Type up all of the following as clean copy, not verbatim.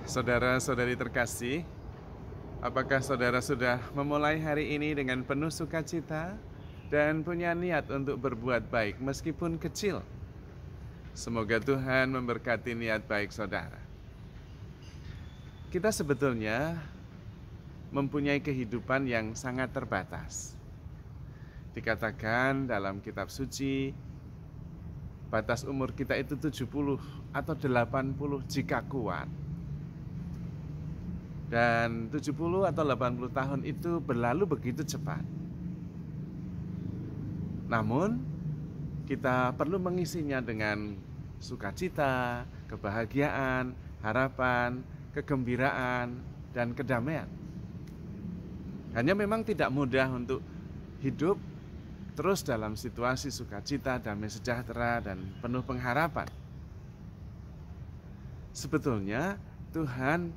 Saudara-saudari terkasih, apakah saudara sudah memulai hari ini dengan penuh sukacita dan punya niat untuk berbuat baik meskipun kecil? Semoga Tuhan memberkati niat baik saudara. Kita sebetulnya mempunyai kehidupan yang sangat terbatas. Dikatakan dalam kitab suci, batas umur kita itu 70 atau 80 jika kuat. Dan 70 atau 80 tahun itu berlalu begitu cepat. Namun, kita perlu mengisinya dengan sukacita, kebahagiaan, harapan, kegembiraan, dan kedamaian. Hanya memang tidak mudah untuk hidup terus dalam situasi sukacita, damai sejahtera, dan penuh pengharapan. Sebetulnya Tuhan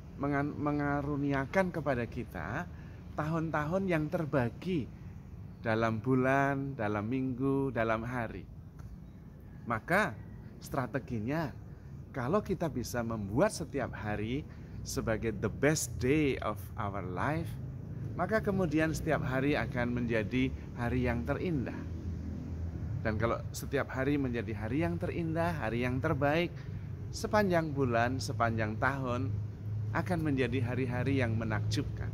mengaruniakan kepada kita tahun-tahun yang terbagi dalam bulan, dalam minggu, dalam hari. Maka strateginya, kalau kita bisa membuat setiap hari sebagai the best day of our life, maka kemudian setiap hari akan menjadi hari yang terindah. Dan kalau setiap hari menjadi hari yang terindah, hari yang terbaik, sepanjang bulan, sepanjang tahun akan menjadi hari-hari yang menakjubkan.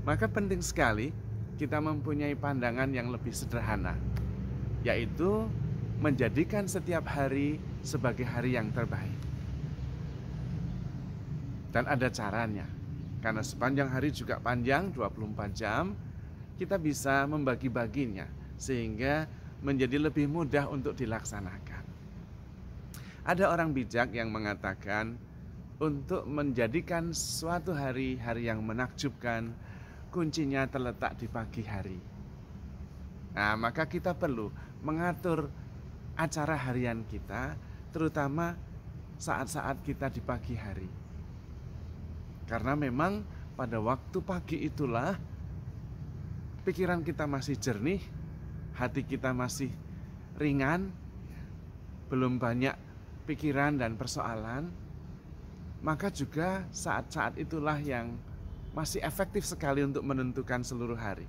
Maka penting sekali kita mempunyai pandangan yang lebih sederhana, yaitu menjadikan setiap hari sebagai hari yang terbaik. Dan ada caranya, karena sepanjang hari juga panjang, 24 jam, kita bisa membagi-baginya sehingga menjadi lebih mudah untuk dilaksanakan. Ada orang bijak yang mengatakan, untuk menjadikan suatu hari yang menakjubkan, kuncinya terletak di pagi hari. Nah, maka kita perlu mengatur acara harian kita, terutama saat-saat kita di pagi hari. Karena memang pada waktu pagi itulah pikiran kita masih jernih, hati kita masih ringan, belum banyak pikiran dan persoalan, maka juga saat-saat itulah yang masih efektif sekali untuk menentukan seluruh hari.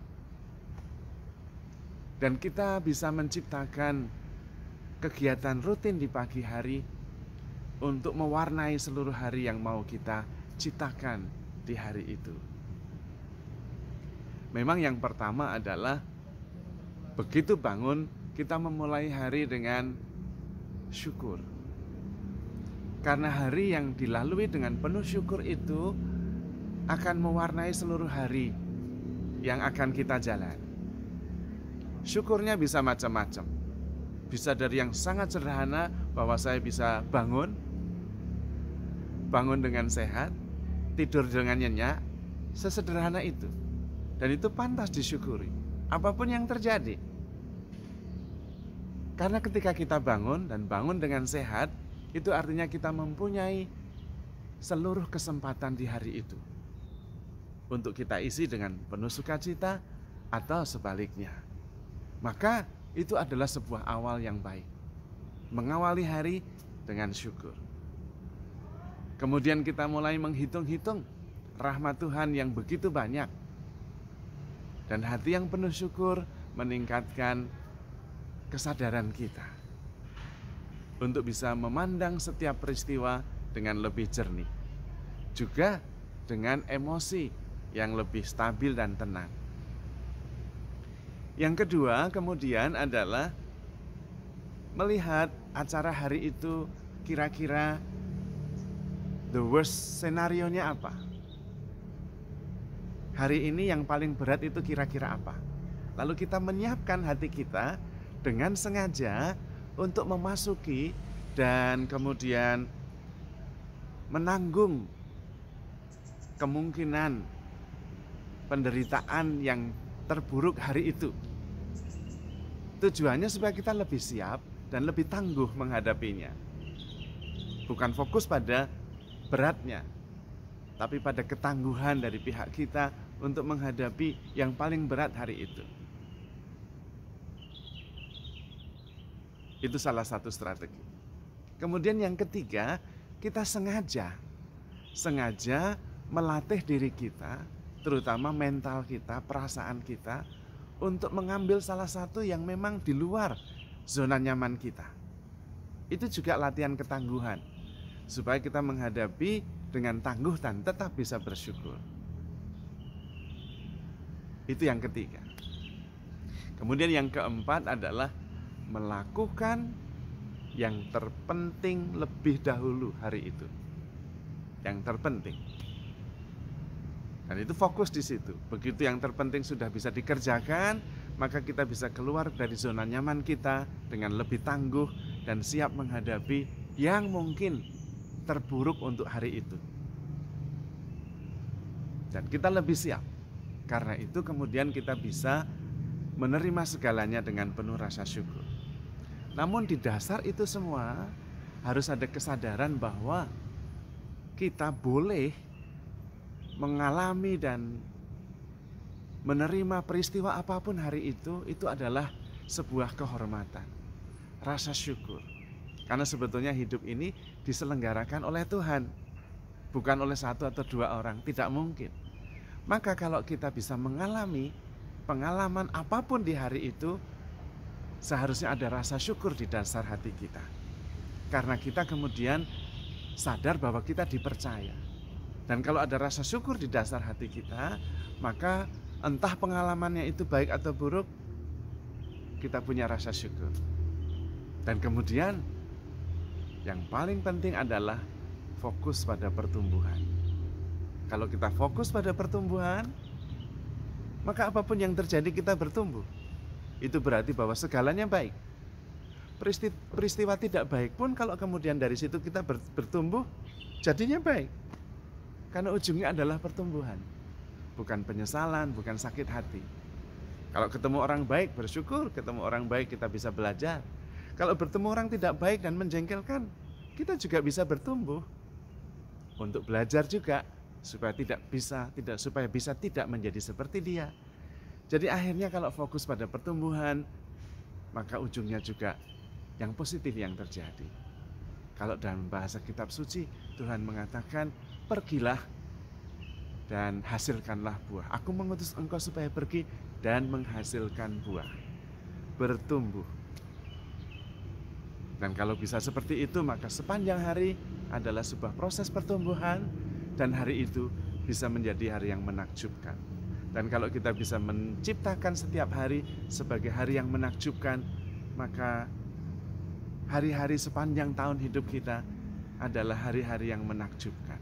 Dan kita bisa menciptakan kegiatan rutin di pagi hari untuk mewarnai seluruh hari yang mau kita ciptakan di hari itu. Memang yang pertama adalah begitu bangun, kita memulai hari dengan syukur. Karena hari yang dilalui dengan penuh syukur itu akan mewarnai seluruh hari yang akan kita jalani. Syukurnya bisa macam-macam. Bisa dari yang sangat sederhana, bahwa saya bisa bangun dengan sehat, tidur dengan nyenyak, sesederhana itu. Dan itu pantas disyukuri, apapun yang terjadi. Karena ketika kita bangun dan bangun dengan sehat, itu artinya kita mempunyai seluruh kesempatan di hari itu untuk kita isi dengan penuh sukacita atau sebaliknya. Maka itu adalah sebuah awal yang baik, mengawali hari dengan syukur. Kemudian kita mulai menghitung-hitung rahmat Tuhan yang begitu banyak. Dan hati yang penuh syukur meningkatkan kesadaran kita untuk bisa memandang setiap peristiwa dengan lebih jernih. Juga dengan emosi yang lebih stabil dan tenang. Yang kedua kemudian adalah melihat acara hari itu kira-kira the worst scenario-nya apa. Hari ini yang paling berat itu kira-kira apa. Lalu kita menyiapkan hati kita dengan sengaja untuk memasuki dan kemudian menanggung kemungkinan penderitaan yang terburuk hari itu. Tujuannya supaya kita lebih siap dan lebih tangguh menghadapinya. Bukan fokus pada beratnya, tapi pada ketangguhan dari pihak kita untuk menghadapi yang paling berat hari itu. Itu salah satu strategi. Kemudian yang ketiga, kita sengaja sengaja melatih diri kita, terutama mental kita, perasaan kita, untuk mengambil salah satu yang memang di luar zona nyaman kita. Itu juga latihan ketangguhan, supaya kita menghadapi dengan tangguh dan tetap bisa bersyukur. Itu yang ketiga. Kemudian yang keempat adalah melakukan yang terpenting lebih dahulu hari itu. Yang terpenting. Dan itu fokus di situ. Begitu yang terpenting sudah bisa dikerjakan, maka kita bisa keluar dari zona nyaman kita dengan lebih tangguh dan siap menghadapi yang mungkin terburuk untuk hari itu. Dan kita lebih siap. Karena itu kemudian kita bisa menerima segalanya dengan penuh rasa syukur. Namun di dasar itu semua harus ada kesadaran bahwa kita boleh mengalami dan menerima peristiwa apapun hari itu adalah sebuah kehormatan, rasa syukur. Karena sebetulnya hidup ini diselenggarakan oleh Tuhan, bukan oleh satu atau dua orang, tidak mungkin. Maka kalau kita bisa mengalami pengalaman apapun di hari itu, seharusnya ada rasa syukur di dasar hati kita. Karena kita kemudian sadar bahwa kita dipercaya. Dan kalau ada rasa syukur di dasar hati kita, maka entah pengalamannya itu baik atau buruk, kita punya rasa syukur. Dan kemudian yang paling penting adalah fokus pada pertumbuhan. Kalau kita fokus pada pertumbuhan, maka apapun yang terjadi kita bertumbuh. Itu berarti bahwa segalanya baik. Peristiwa tidak baik pun kalau kemudian dari situ kita bertumbuh, jadinya baik. Karena ujungnya adalah pertumbuhan. Bukan penyesalan, bukan sakit hati. Kalau ketemu orang baik bersyukur, ketemu orang baik kita bisa belajar. Kalau bertemu orang tidak baik dan menjengkelkan, kita juga bisa bertumbuh. Untuk belajar juga, supaya bisa tidak menjadi seperti dia. Jadi akhirnya kalau fokus pada pertumbuhan, maka ujungnya juga yang positif yang terjadi. Kalau dalam bahasa kitab suci, Tuhan mengatakan, pergilah dan hasilkanlah buah. Aku mengutus engkau supaya pergi dan menghasilkan buah. Bertumbuh. Dan kalau bisa seperti itu, maka sepanjang hari adalah sebuah proses pertumbuhan, dan hari itu bisa menjadi hari yang menakjubkan. Dan kalau kita bisa menciptakan setiap hari sebagai hari yang menakjubkan, maka hari-hari sepanjang tahun hidup kita adalah hari-hari yang menakjubkan.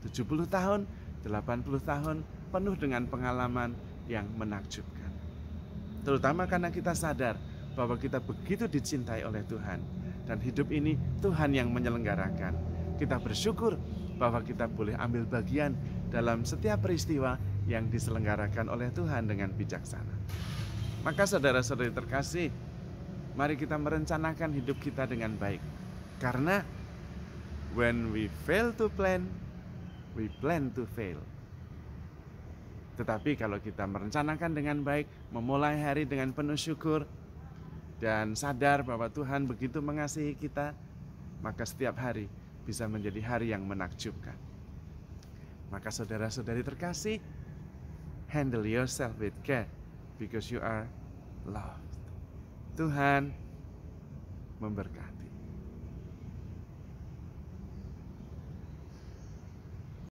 70 tahun, 80 tahun penuh dengan pengalaman yang menakjubkan. Terutama karena kita sadar bahwa kita begitu dicintai oleh Tuhan. Dan hidup ini Tuhan yang menyelenggarakan. Kita bersyukur bahwa kita boleh ambil bagian dalam setiap peristiwa yang diselenggarakan oleh Tuhan dengan bijaksana. Maka saudara-saudari terkasih, mari kita merencanakan hidup kita dengan baik. Karena when we fail to plan, we plan to fail. Tetapi kalau kita merencanakan dengan baik, memulai hari dengan penuh syukur, dan sadar bahwa Tuhan begitu mengasihi kita, maka setiap hari bisa menjadi hari yang menakjubkan. Maka saudara-saudari terkasih, handle yourself with care because you are loved. Tuhan memberkati.